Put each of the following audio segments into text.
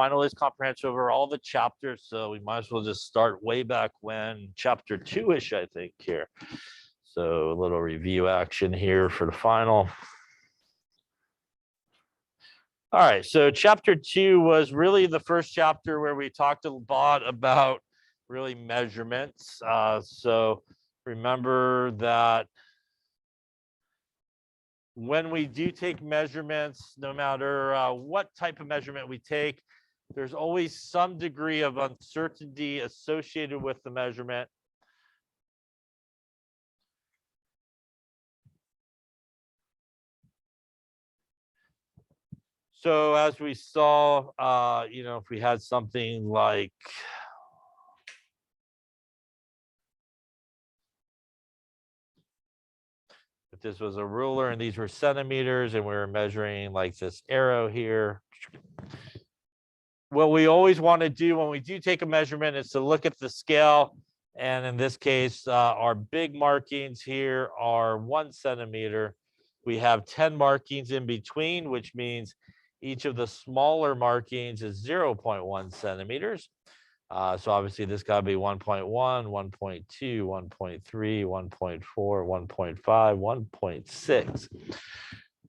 Final is comprehensive over all the chapters, so we might as well just start way back when, chapter 2-ish, I think, here. So a little review action here for the final. All right, so chapter 2 was really the first chapter where we talked a lot about really measurements. So remember that when we do take measurements, no matter what type of measurement we take, there's always some degree of uncertainty associated with the measurement. So as we saw, if we had something like if this was a ruler and these were centimeters and we were measuring like this arrow here, what we always want to do when we do take a measurement is to look at the scale. And in this case, our big markings here are 1 centimeter. We have 10 markings in between, which means each of the smaller markings is 0.1 centimeters. So obviously this got to be 1.1, 1.2, 1.3, 1.4, 1.5, 1.6.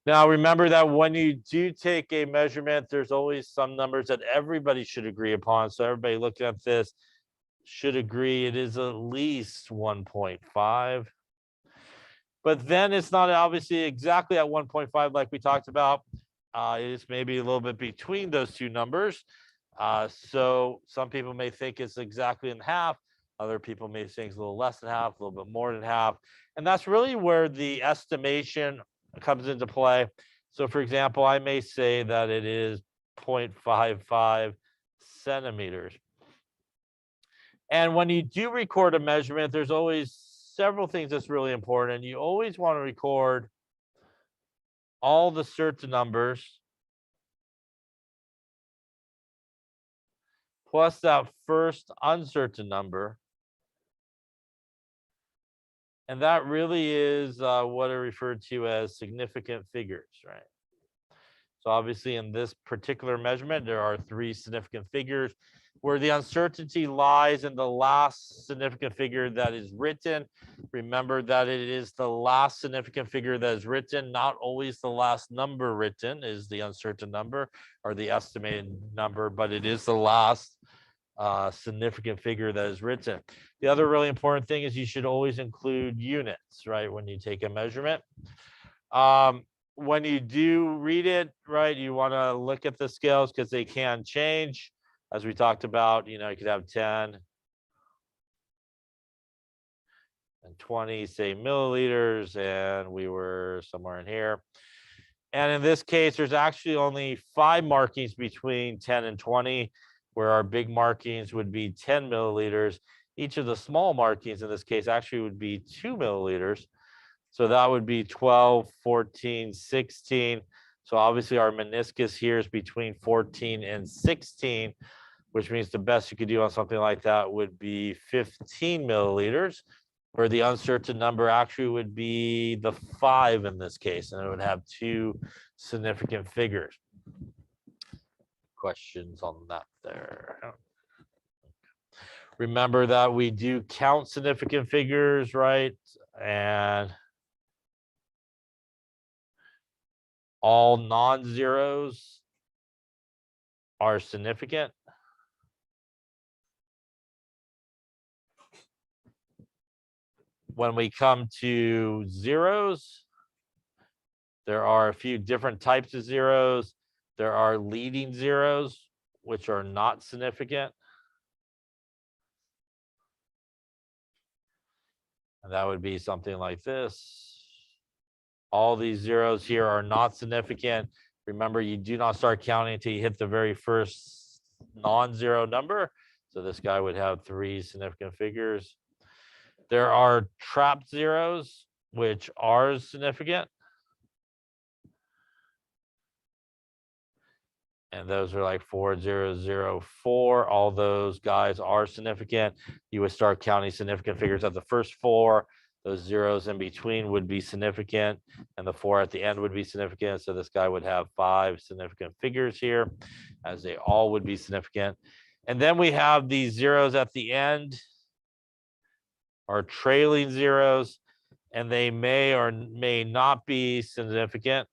Now, remember that when you do take a measurement, there's always some numbers that everybody should agree upon. So everybody looking at this should agree it is at least 1.5. But then it's not obviously exactly at 1.5 like we talked about. It is maybe a little bit between those two numbers. So some people may think it's exactly in half. Other people may think it's a little less than half, a little bit more than half. And that's really where the estimation comes into play. So for example, I may say that it is 0.55 centimeters. And when you do record a measurement, there's always several things that's really important. You always want to record all the certain numbers plus that first uncertain number. And that really is what are referred to as significant figures, right? So obviously in this particular measurement, there are 3 significant figures where the uncertainty lies in the last significant figure that is written. Remember that it is the last significant figure that is written, not always the last number written is the uncertain number or the estimated number, but it is the last significant figure that is written. The other really important thing is you should always include units, right, when you take a measurement. When you do read it, right, you want to look at the scales because they can change. As we talked about, you could have 10 and 20, say, milliliters, and we were somewhere in here. And in this case, there's actually only 5 markings between 10 and 20, where our big markings would be 10 milliliters. Each of the small markings in this case actually would be 2 milliliters. So that would be 12, 14, 16. So obviously our meniscus here is between 14 and 16, which means the best you could do on something like that would be 15 milliliters, where the uncertain number actually would be the 5 in this case, and it would have 2 significant figures. Questions on that there? Remember that we do count significant figures, right? And all non-zeros are significant. When we come to zeros, there are a few different types of zeros. There are leading zeros, which are not significant. And that would be something like this. All these zeros here are not significant. Remember, you do not start counting until you hit the very first non-zero number. So this guy would have 3 significant figures. There are trapped zeros, which are significant. And those are like 4004. All those guys are significant. You would start counting significant figures at the first 4. those zeros in between would be significant, and the 4 at the end would be significant. So this guy would have 5 significant figures here, as they all would be significant. And then we have these zeros at the end are trailing zeros, and they may or may not be significant.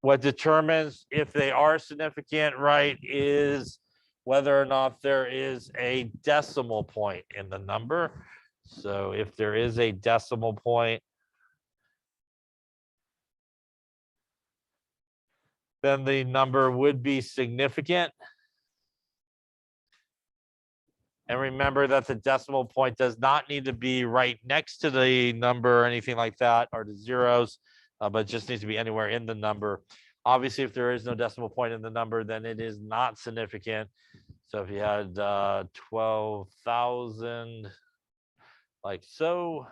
What determines if they are significant, right, is whether or not there is a decimal point in the number. So if there is a decimal point, then the number would be significant. And remember that the decimal point does not need to be right next to the number or anything like that, or the zeros, but it just needs to be anywhere in the number. Obviously, if there is no decimal point in the number, then it is not significant. So if you had 12,000, like so,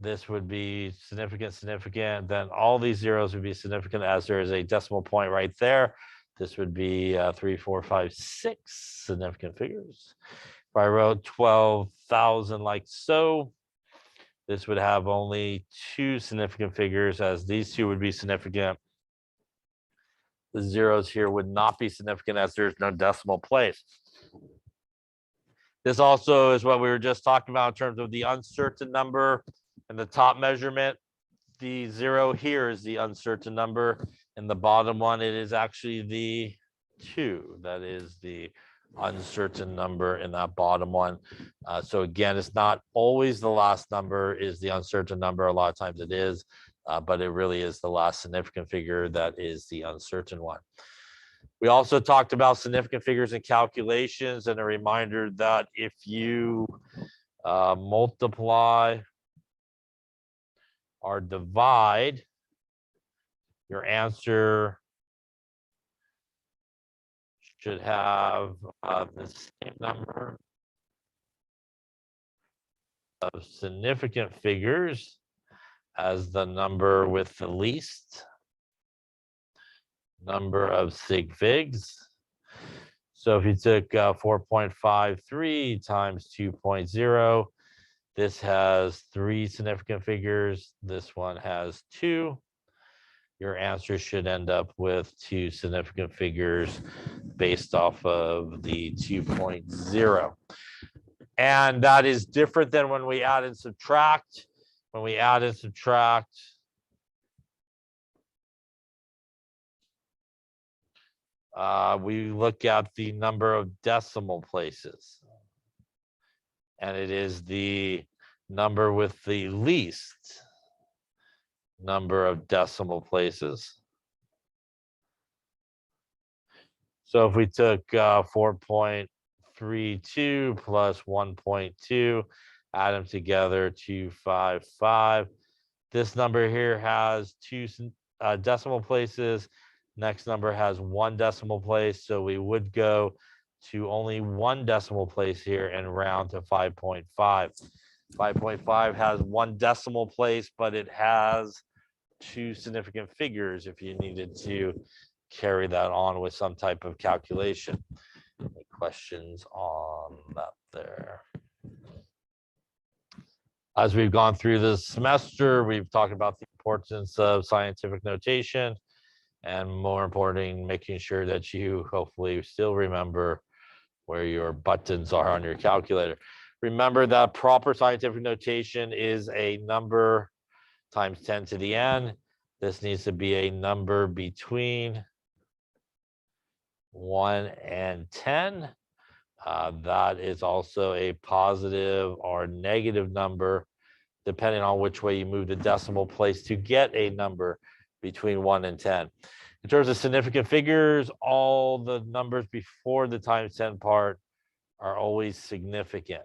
this would be significant. Then all these zeros would be significant as there is a decimal point right there. This would be 3, 4, 5, 6 significant figures. If I wrote 12,000 like so, this would have only 2 significant figures, as these 2 would be significant. The zeros here would not be significant as there's no decimal place. This also is what we were just talking about in terms of the uncertain number and the top measurement. The 0 here is the uncertain number, and the bottom one, it is actually the 2. That is the uncertain number in that bottom one. So again, it's not always the last number is the uncertain number. A lot of times it is, but it really is the last significant figure that is the uncertain one. We also talked about significant figures in calculations, and a reminder that if you multiply or divide, your answer should have the same number of significant figures as the number with the least number of sig figs. So if you took 4.53 times 2.0, this has 3 significant figures. This one has 2. Your answer should end up with 2 significant figures based off of the 2.0. And that is different than when we add and subtract. When we add and subtract, we look at the number of decimal places. And it is the number with the least number of decimal places. So if we took 4.32 plus 1.2, add them together, 255. This number here has 2 decimal places. Next number has 1 decimal place. So we would go to only 1 decimal place here and round to 5.5. 5.5 has 1 decimal place, but it has 2 significant figures if you needed to carry that on with some type of calculation. Any questions on that there? As we've gone through this semester, we've talked about the importance of scientific notation, and more important, making sure that you hopefully still remember where your buttons are on your calculator. Remember that proper scientific notation is a number times 10 to the n. This needs to be a number between 1 and 10. That is also a positive or negative number, depending on which way you move the decimal place to get a number between 1 and 10. In terms of significant figures, all the numbers before the times 10 part are always significant.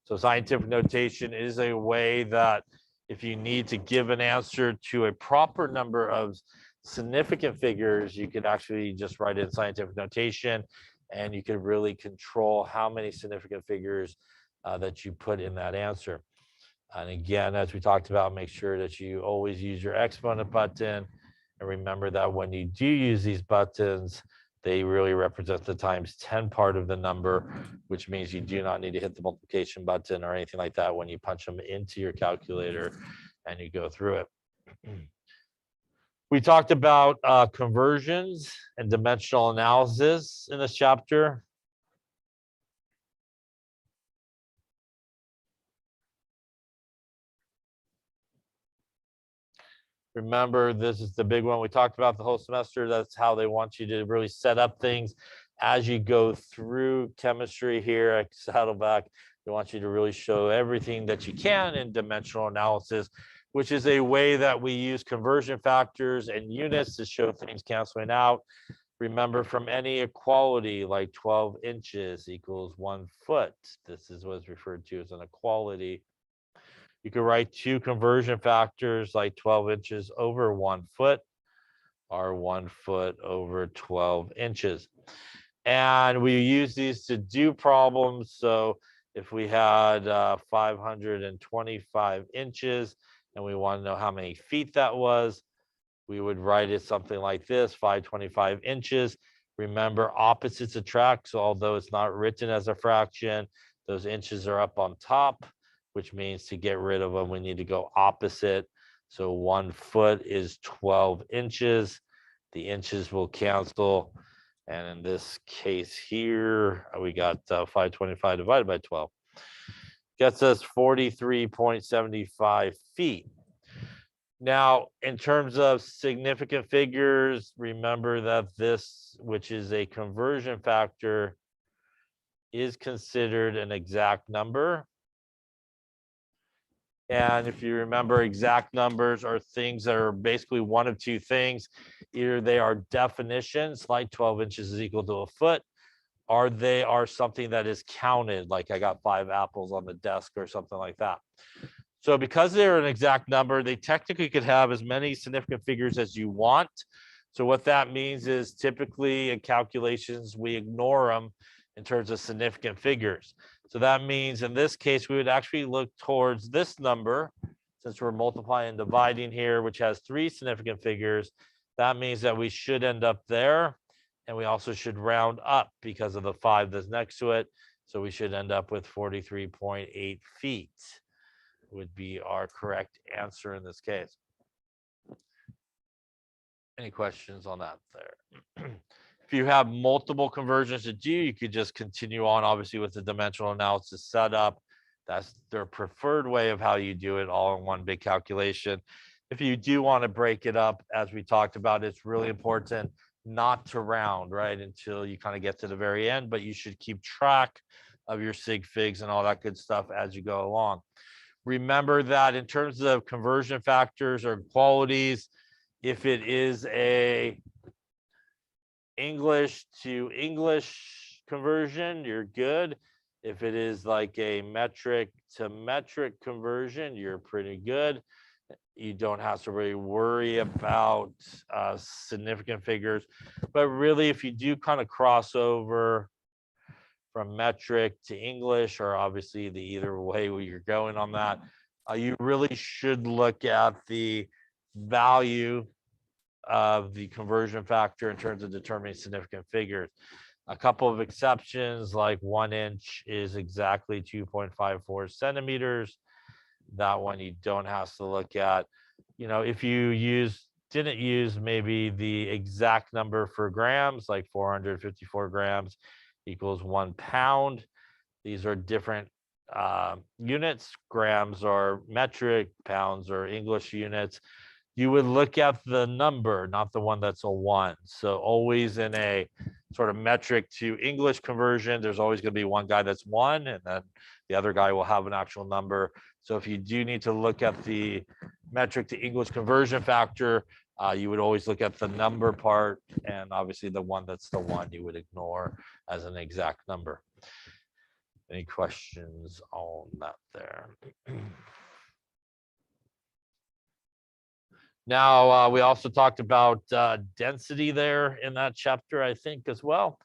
So scientific notation is a way that if you need to give an answer to a proper number of significant figures, you could actually just write in scientific notation, and you could really control how many significant figures that you put in that answer. And again, as we talked about, make sure that you always use your exponent button. And remember that when you do use these buttons, They really represent the times 10 part of the number, which means you do not need to hit the multiplication button or anything like that when you punch them into your calculator and you go through it. We talked about conversions and dimensional analysis in this chapter. Remember, this is the big one we talked about the whole semester. That's how they want you to really set up things as you go through chemistry here at Saddleback. They want you to really show everything that you can in dimensional analysis, which is a way that we use conversion factors and units to show things canceling out. Remember, from any equality like 12 inches equals 1 foot, this is what's referred to as an equality. You could write two conversion factors like 12 inches over 1 foot or 1 foot over 12 inches. And we use these to do problems. So if we had 525 inches and we want to know how many feet that was, we would write it something like this, 525 inches. Remember, opposites attract. So although it's not written as a fraction, those inches are up on top, which means to get rid of them, we need to go opposite. So 1 foot is 12 inches. The inches will cancel. And in this case here, we got 525 divided by 12. Gets us 43.75 feet. Now, in terms of significant figures, remember that this, which is a conversion factor, is considered an exact number. And if you remember, exact numbers are things that are basically one of two things. Either they are definitions, like 12 inches is equal to a foot, or they are something that is counted, like I got 5 apples on the desk or something like that. So because they're an exact number, they technically could have as many significant figures as you want. So what that means is typically in calculations, we ignore them in terms of significant figures. So that means in this case, we would actually look towards this number, since we're multiplying and dividing here, which has 3 significant figures. That means that we should end up there. And we also should round up because of the 5 that's next to it. So we should end up with 43.8 feet would be our correct answer in this case. Any questions on that there? If you have multiple conversions to do, you could just continue on, obviously, with the dimensional analysis setup. That's their preferred way of how you do it, all in one big calculation. If you do want to break it up, as we talked about, it's really important not to round, right, until you kind of get to the very end, but you should keep track of your sig figs and all that good stuff as you go along. Remember that in terms of conversion factors or qualities, if it is a English to English conversion, you're good. If it is like a metric to metric conversion, you're pretty good. You don't have to really worry about significant figures. But really, if you do kind of cross over from metric to English, or obviously the either way where you're going on that, you really should look at the value of the conversion factor in terms of determining significant figures. A couple of exceptions, like 1 inch is exactly 2.54 centimeters. That one you don't have to look at. You know, if you didn't use maybe the exact number for grams, like 454 grams equals 1 pound. These are different units. Grams are metric, pounds are English units. You would look at the number, not the one that's a 1. So always in a sort of metric to English conversion, there's always going to be one guy that's 1, and then the other guy will have an actual number. So if you do need to look at the metric to English conversion factor, you would always look at the number part, and obviously the one that's the 1 you would ignore as an exact number. Any questions on that there? Now, we also talked about density there in that chapter, I think, as well.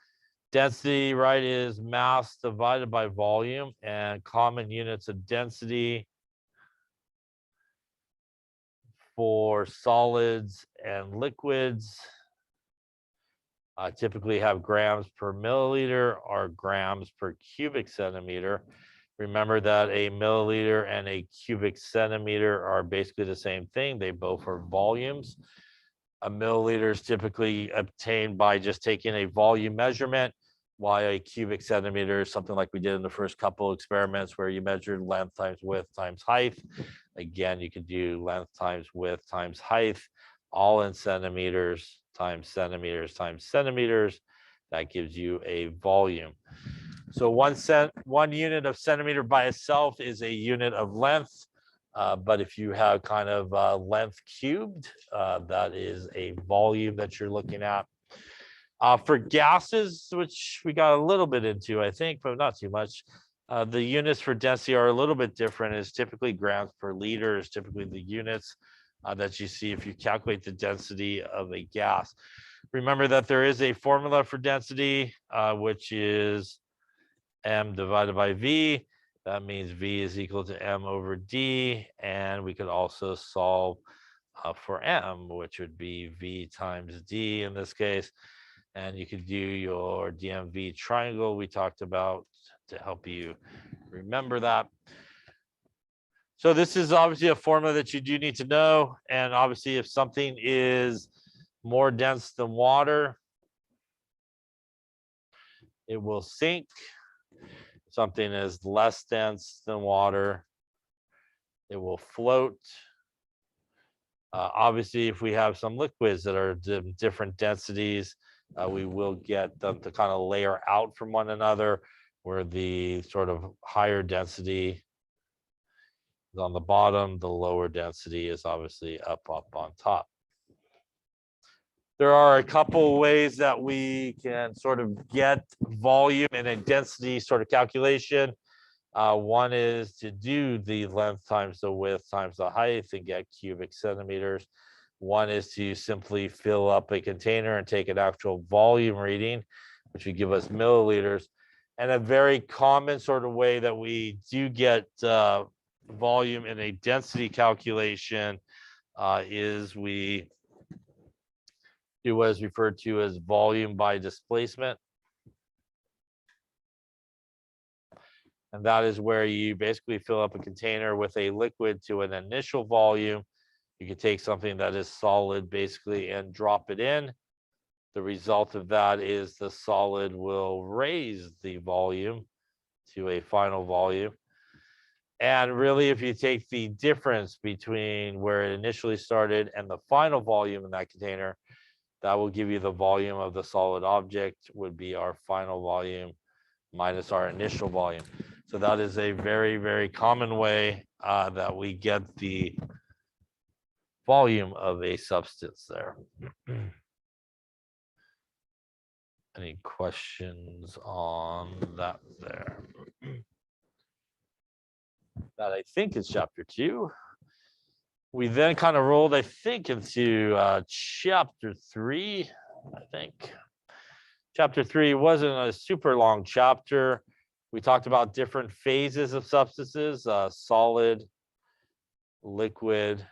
Density, right, is mass divided by volume, and common units of density for solids and liquids typically have grams per milliliter or grams per cubic centimeter. Remember that a milliliter and a cubic centimeter are basically the same thing. They both are volumes. A milliliter is typically obtained by just taking a volume measurement, while a cubic centimeter is something like we did in the first couple experiments where you measured length times width times height. Again, you could do length times width times height, all in centimeters times centimeters times centimeters. That gives you a volume. So 1 unit of centimeter by itself is a unit of length. But if you have kind of length cubed, that is a volume that you're looking at. For gases, which we got a little bit into, I think, but not too much, the units for density are a little bit different. It's typically grams per liter is typically the units that you see if you calculate the density of a gas. Remember that there is a formula for density, which is m divided by v. That means v is equal to m over d. And we could also solve for m, which would be v times d in this case. And you could do your DMV triangle we talked about to help you remember that. So this is obviously a formula that you do need to know. And obviously if something is more dense than water, it will sink. Something is less dense than water, it will float. Obviously, if we have some liquids that are different densities, we will get them to kind of layer out from one another, where the sort of higher density is on the bottom, the lower density is obviously up on top. There are a couple ways that we can sort of get volume in a density sort of calculation. One is to do the length times the width times the height and get cubic centimeters. One is to simply fill up a container and take an actual volume reading, which would give us milliliters. And a very common sort of way that we do get volume in a density calculation is we do what is referred to as volume by displacement. And that is where you basically fill up a container with a liquid to an initial volume. You can take something that is solid basically and drop it in. The result of that is the solid will raise the volume to a final volume. And really, if you take the difference between where it initially started and the final volume in that container, that will give you the volume of the solid object, would be our final volume minus our initial volume. So that is a very, very common way that we get the volume of a substance there. Any questions on that there? That I think is chapter 2. We then kind of rolled, I think, into chapter 3, I think. Chapter 3 wasn't a super long chapter. We talked about different phases of substances, solid, liquid,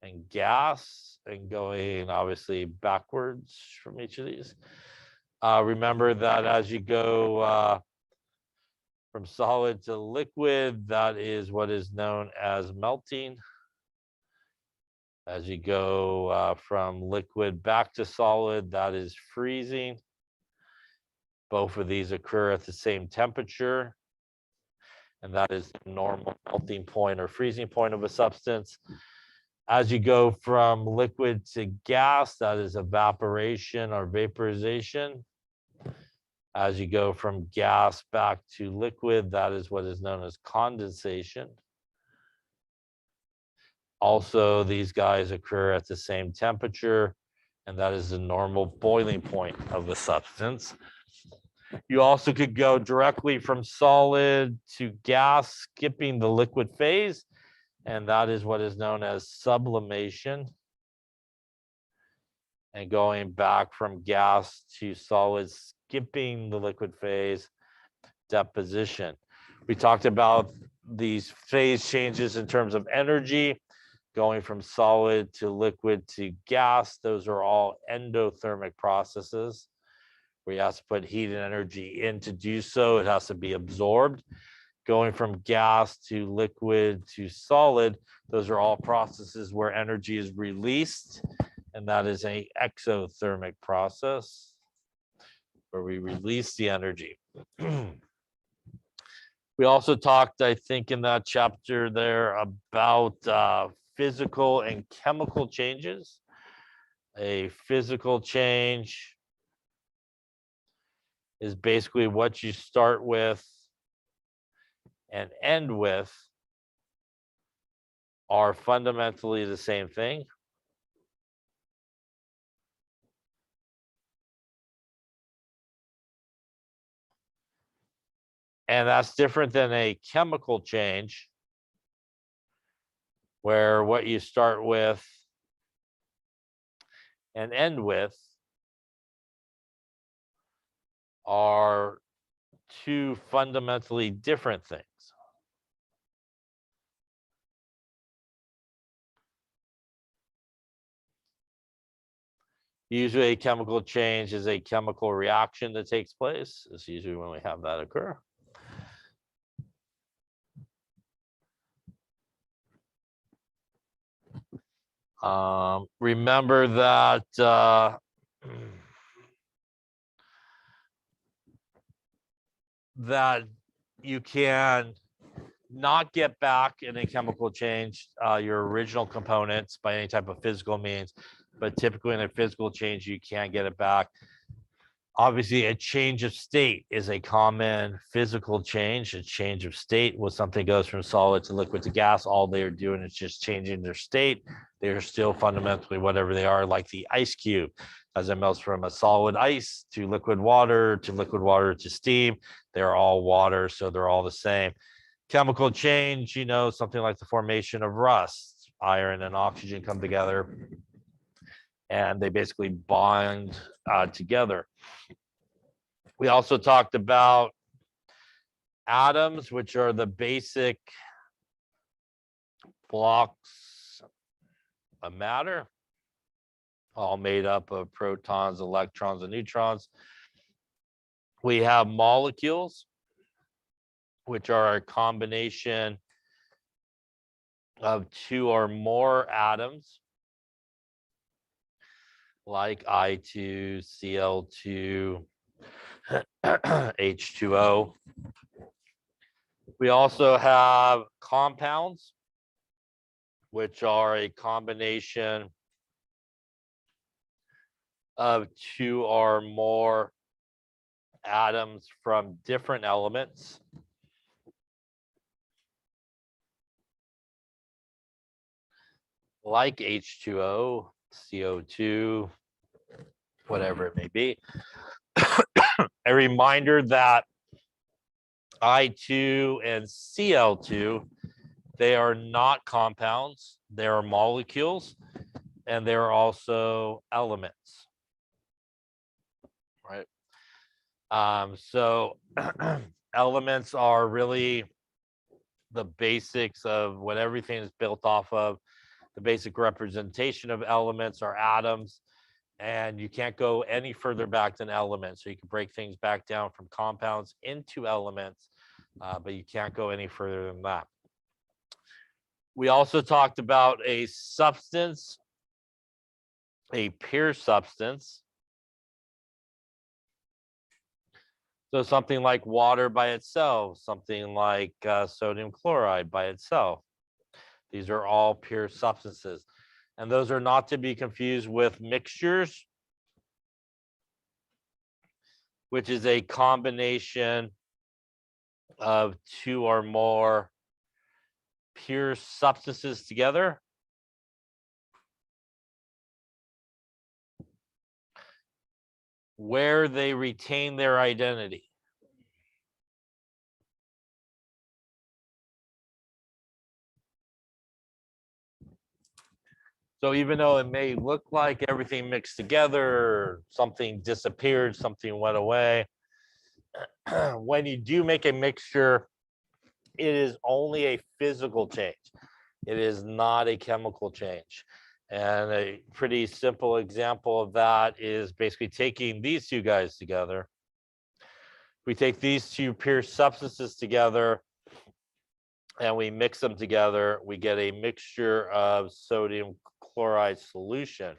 and gas, and going obviously backwards from each of these. Remember that as you go from solid to liquid, that is what is known as melting. As you go from liquid back to solid, that is freezing. Both of these occur at the same temperature, and that is the normal melting point or freezing point of a substance. As you go from liquid to gas, that is evaporation or vaporization. As you go from gas back to liquid, that is what is known as condensation. Also, these guys occur at the same temperature, and that is the normal boiling point of a substance. You also could go directly from solid to gas, skipping the liquid phase, and that is what is known as sublimation. And going back from gas to solid, skipping the liquid phase, deposition. We talked about these phase changes in terms of energy. Going from solid to liquid to gas, those are all endothermic processes where you have to put heat and energy in to do so. It has to be absorbed. Going from gas to liquid to solid, those are all processes where energy is released, and that is an exothermic process where we release the energy. We also talked, I think, in that chapter there about physical and chemical changes. A physical change is basically what you start with and end with are fundamentally the same thing. And that's different than a chemical change, where what you start with and end with are two fundamentally different things. Usually a chemical change is a chemical reaction that takes place. It's usually when we have that occur. Remember that that you can not get back in a chemical change your original components by any type of physical means, but typically in a physical change you can't get it back. Obviously, a change of state is a common physical change. A change of state when something goes from solid to liquid to gas, all they're doing is just changing their state. They're still fundamentally whatever they are, like the ice cube. As it melts from a solid ice to liquid water to steam, they're all water, so they're all the same. Chemical change, you know, something like the formation of rust, iron and oxygen come together, and they basically bond together. We also talked about atoms, which are the basic blocks of matter, all made up of protons, electrons, and neutrons. We have molecules, which are a combination of two or more atoms, like I2, Cl2, H2O. We also have compounds, which are a combination of two or more atoms from different elements. Like H2O, CO2, whatever it may be. A reminder that I2 and Cl2, they are not compounds, they are molecules, and they're also elements, right? So elements are really the basics of what everything is built off of. The basic representation of elements are atoms, and you can't go any further back than elements. So you can break things back down from compounds into elements, but you can't go any further than that. We also talked about a substance, a pure substance. So something like water by itself, something like sodium chloride by itself. These are all pure substances. And those are not to be confused with mixtures, which is a combination of two or more pure substances together. Where they retain their identity. So even though it may look like everything mixed together, something disappeared, something went away, when you do make a mixture, it is only a physical change. It is not a chemical change. And a pretty simple example of that is basically taking these two guys together. We take these two pure substances together and we mix them together, we get a mixture of sodium chloride solution.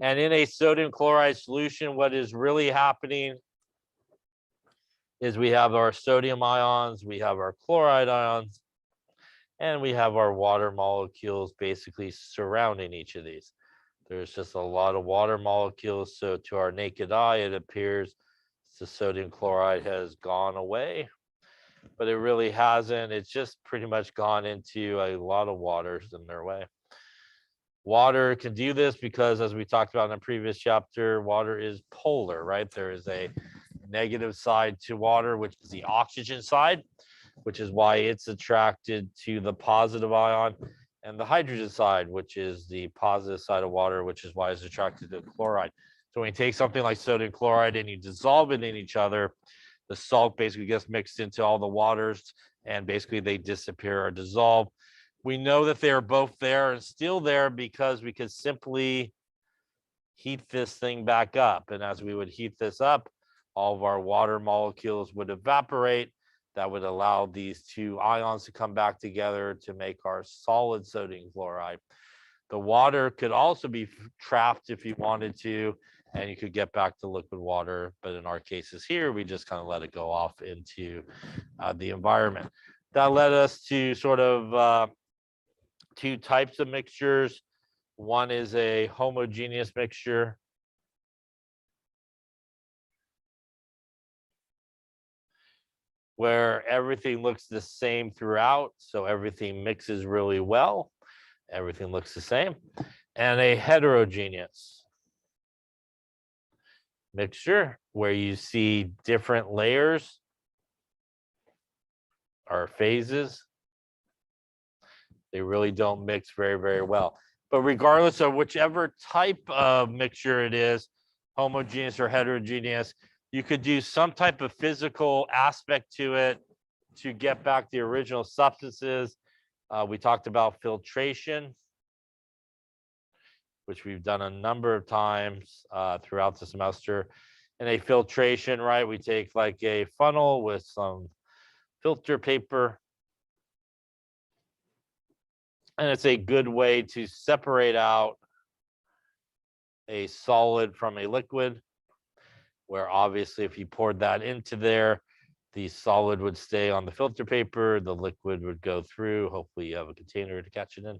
And in a sodium chloride solution, what is really happening is we have our sodium ions, we have our chloride ions, and we have our water molecules basically surrounding each of these. There's just a lot of water molecules. So to our naked eye, it appears the sodium chloride has gone away, but it really hasn't. It's just pretty much gone into a lot of waters in their way. Water can do this because, as we talked about in a previous chapter, water is polar, right? There is a negative side to water, which is the oxygen side, which is why it's attracted to the positive ion, and the hydrogen side, which is the positive side of water, which is why it's attracted to chloride. So when you take something like sodium chloride and you dissolve it in each other, the salt basically gets mixed into all the waters and basically they disappear or dissolve. We know that they are both there and still there because we could simply heat this thing back up. And as we would heat this up, all of our water molecules would evaporate. That would allow these two ions to come back together to make our solid sodium chloride. The water could also be trapped if you wanted to, and you could get back to liquid water. But in our cases here, we just kind of let it go off into the environment. That led us to sort of two types of mixtures. One is a homogeneous mixture. Where everything looks the same throughout. So everything mixes really well. Everything looks the same. And a heterogeneous mixture where you see different layers or phases. They really don't mix very, very well. But regardless of whichever type of mixture it is, homogeneous or heterogeneous, you could do some type of physical aspect to it to get back the original substances. We talked about filtration, which we've done a number of times throughout the semester. In a filtration, right, we take like a funnel with some filter paper. And it's a good way to separate out a solid from a liquid, where obviously if you poured that into there, the solid would stay on the filter paper, the liquid would go through. Hopefully you have a container to catch it in.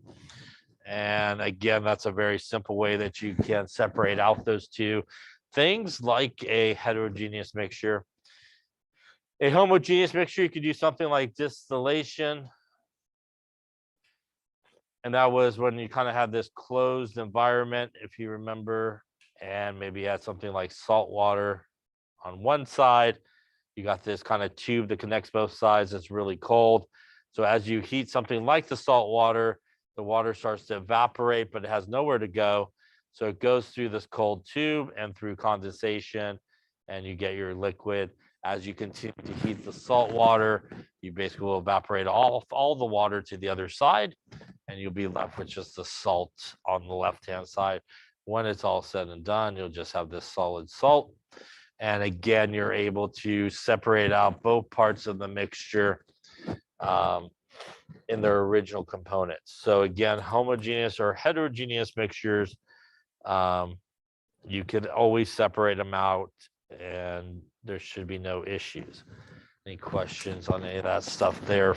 And again, that's a very simple way that you can separate out those two things, like a heterogeneous mixture. A homogeneous mixture, you could do something like distillation. And that was when you kind of had this closed environment, if you remember, and maybe you had something like salt water on one side. You got this kind of tube that connects both sides. It's really cold. So as you heat something like the salt water, the water starts to evaporate, but it has nowhere to go. So it goes through this cold tube and through condensation, and you get your liquid. As you continue to heat the salt water, you basically will evaporate all the water to the other side, and you'll be left with just the salt on the left-hand side. When it's all said and done, you'll just have this solid salt. And again, you're able to separate out both parts of the mixture in their original components. So again, homogeneous or heterogeneous mixtures, you could always separate them out and there should be no issues. Any questions on any of that stuff there?